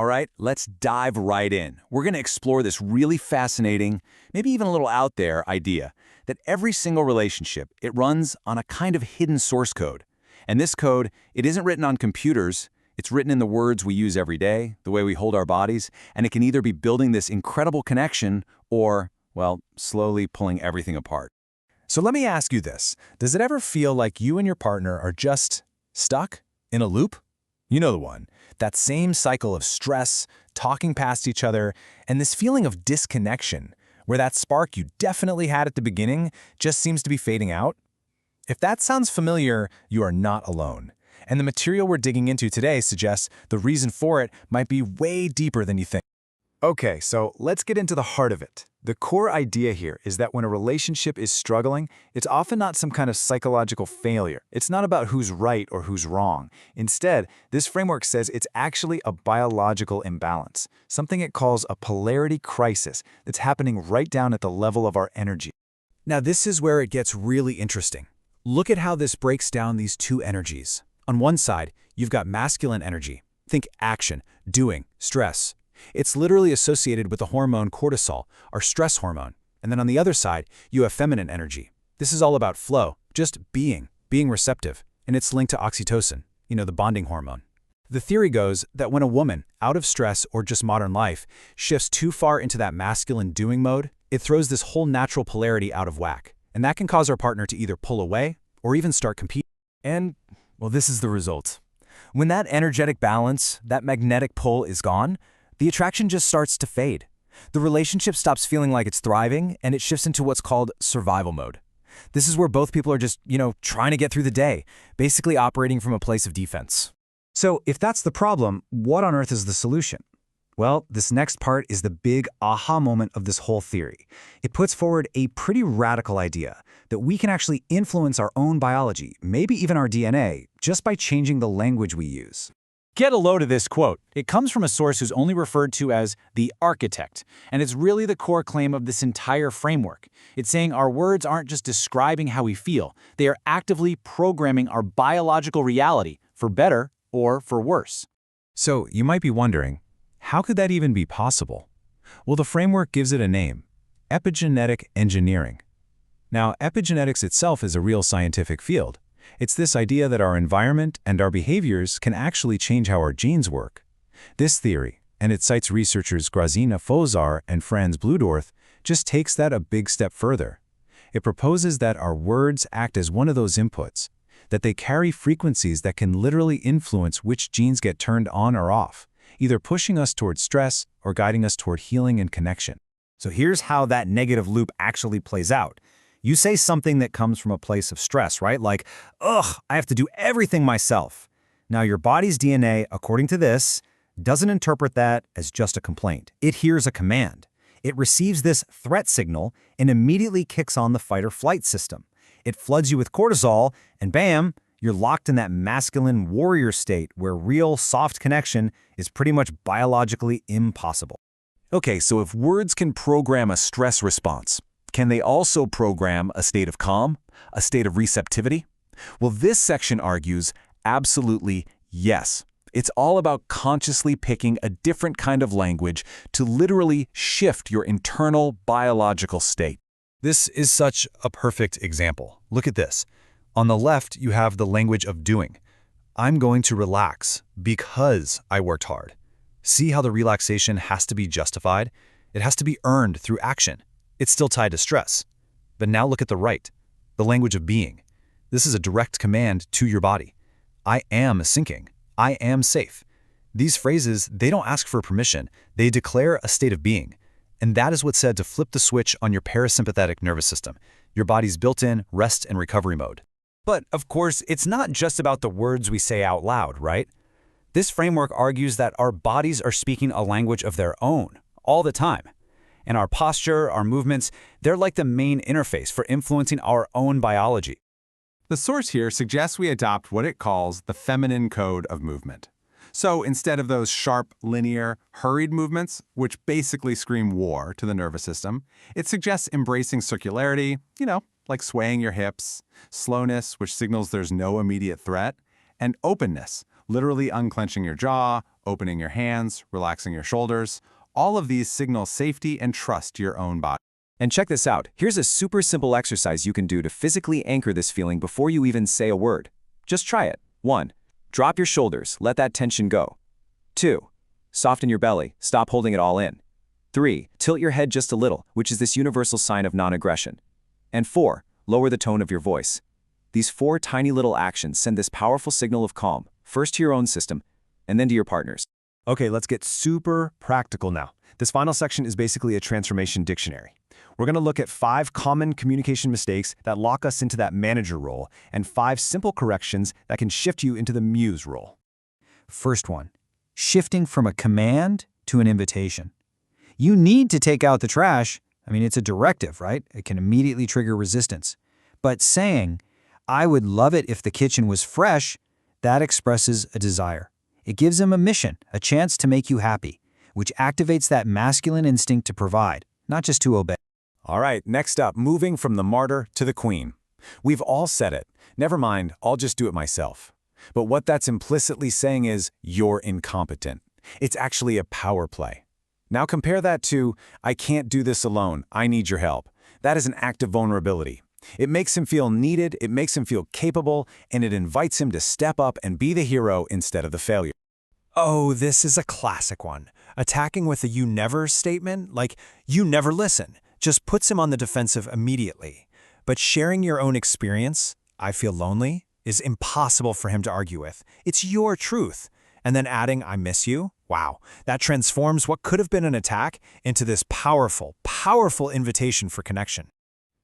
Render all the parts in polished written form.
All right, let's dive right in. We're going to explore this really fascinating, maybe even a little out there idea that every single relationship, it runs on a kind of hidden source code. And this code, it isn't written on computers. It's written in the words we use every day, the way we hold our bodies, and it can either be building this incredible connection or, well, slowly pulling everything apart. So let me ask you this. Does it ever feel like you and your partner are just stuck in a loop? You know the one. That same cycle of stress, talking past each other, and this feeling of disconnection, where that spark you definitely had at the beginning just seems to be fading out? If that sounds familiar, you are not alone. And the material we're digging into today suggests the reason for it might be way deeper than you think. Okay, so let's get into the heart of it. The core idea here is that when a relationship is struggling, it's often not some kind of psychological failure. It's not about who's right or who's wrong. Instead, this framework says it's actually a biological imbalance, something it calls a polarity crisis that's happening right down at the level of our energy. Now, this is where it gets really interesting. Look at how this breaks down these two energies. On one side, you've got masculine energy. Think action, doing, stress. It's literally associated with the hormone cortisol, our stress hormone. And then on the other side, you have feminine energy. This is all about flow, just being receptive. And it's linked to oxytocin, the bonding hormone. The theory goes that when a woman, out of stress or just modern life, shifts too far into that masculine doing mode, it throws this whole natural polarity out of whack. And that can cause our partner to either pull away or even start competing. And, well, this is the result. When that energetic balance, that magnetic pull is gone, the attraction just starts to fade. The relationship stops feeling like it's thriving, and it shifts into what's called survival mode. This is where both people are just, trying to get through the day, basically operating from a place of defense. So if that's the problem, what on earth is the solution? Well, this next part is the big aha moment of this whole theory. It puts forward a pretty radical idea that we can actually influence our own biology, maybe even our DNA, just by changing the language we use. Get a load of this quote. It comes from a source who's only referred to as the architect, and it's really the core claim of this entire framework. It's saying our words aren't just describing how we feel, they are actively programming our biological reality, for better or for worse. So you might be wondering, how could that even be possible? Well, the framework gives it a name: epigenetic engineering. Now, epigenetics itself is a real scientific field. It's this idea that our environment and our behaviors can actually change how our genes work. This theory, and it cites researchers Fosar and Bludorf, just takes that a big step further. It proposes that our words act as one of those inputs, that they carry frequencies that can literally influence which genes get turned on or off, either pushing us toward stress or guiding us toward healing and connection. So here's how that negative loop actually plays out. You say something that comes from a place of stress, right? Like, ugh, I have to do everything myself. Now, your body's DNA, according to this, doesn't interpret that as just a complaint. It hears a command. It receives this threat signal and immediately kicks on the fight or flight system. It floods you with cortisol, and bam, you're locked in that masculine warrior state where real, soft connection is pretty much biologically impossible. Okay, so if words can program a stress response, can they also program a state of calm, a state of receptivity? Well, this section argues absolutely yes. It's all about consciously picking a different kind of language to literally shift your internal biological state. This is such a perfect example. Look at this. On the left, you have the language of doing. I'm going to relax because I worked hard. See how the relaxation has to be justified? It has to be earned through action. It's still tied to stress. But now look at the right, the language of being. This is a direct command to your body. I am sinking. I am safe. These phrases, they don't ask for permission. They declare a state of being. And that is what's said to flip the switch on your parasympathetic nervous system, your body's built-in rest and recovery mode. But, of course, it's not just about the words we say out loud, right? This framework argues that our bodies are speaking a language of their own, all the time. And our posture, our movements, they're like the main interface for influencing our own biology. The source here suggests we adopt what it calls the feminine code of movement. So instead of those sharp, linear, hurried movements, which basically scream war to the nervous system, it suggests embracing circularity, like swaying your hips, slowness, which signals there's no immediate threat, and openness, literally unclenching your jaw, opening your hands, relaxing your shoulders. All of these signal safety and trust to your own body. And check this out. Here's a super simple exercise you can do to physically anchor this feeling before you even say a word. Just try it. 1. Drop your shoulders. Let that tension go. 2. Soften your belly. Stop holding it all in. 3. Tilt your head just a little, which is this universal sign of non-aggression. And 4. Lower the tone of your voice. These 4 tiny little actions send this powerful signal of calm, first to your own system, and then to your partner's. Okay, let's get super practical now. This final section is basically a transformation dictionary. We're going to look at 5 common communication mistakes that lock us into that manager role and 5 simple corrections that can shift you into the muse role. First one, shifting from a command to an invitation. You need to take out the trash. I mean, it's a directive, right? It can immediately trigger resistance. But saying, I would love it if the kitchen was fresh, that expresses a desire. It gives him a mission, a chance to make you happy, which activates that masculine instinct to provide, not just to obey. All right, next up, moving from the martyr to the queen. We've all said it. Never mind, I'll just do it myself. But what that's implicitly saying is, you're incompetent. It's actually a power play. Now compare that to, I can't do this alone, I need your help. That is an act of vulnerability. It makes him feel needed, it makes him feel capable, and it invites him to step up and be the hero instead of the failure. Oh, this is a classic one. Attacking with a you never statement, like you never listen, just puts him on the defensive immediately. But sharing your own experience, I feel lonely, is impossible for him to argue with. It's your truth. And then adding, I miss you, wow, that transforms what could have been an attack into this powerful, powerful invitation for connection.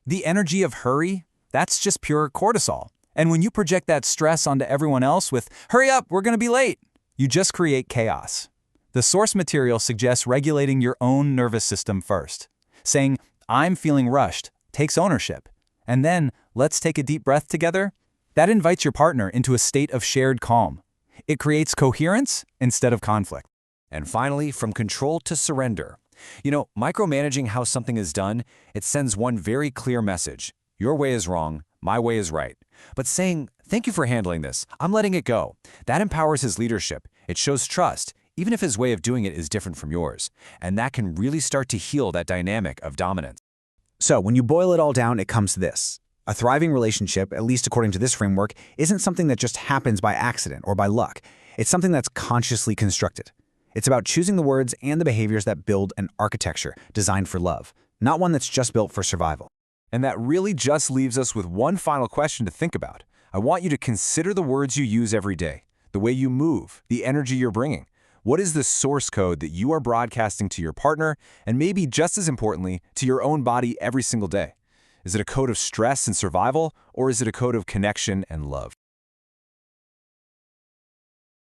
The energy of hurry, that's just pure cortisol. And when you project that stress onto everyone else with, hurry up, we're going to be late, you just create chaos. The source material suggests regulating your own nervous system first. Saying, I'm feeling rushed, takes ownership. And then, let's take a deep breath together. That invites your partner into a state of shared calm. It creates coherence instead of conflict. And finally, from control to surrender. You know, micromanaging how something is done, it sends one very clear message. Your way is wrong, my way is right. But saying, thank you for handling this, I'm letting it go, that empowers his leadership. It shows trust, even if his way of doing it is different from yours. And that can really start to heal that dynamic of dominance. So when you boil it all down, it comes to this. A thriving relationship, at least according to this framework, isn't something that just happens by accident or by luck. It's something that's consciously constructed. It's about choosing the words and the behaviors that build an architecture designed for love, not one that's just built for survival. And that really just leaves us with one final question to think about. I want you to consider the words you use every day, the way you move, the energy you're bringing. What is the source code that you are broadcasting to your partner, and maybe just as importantly, to your own body every single day? Is it a code of stress and survival, or is it a code of connection and love?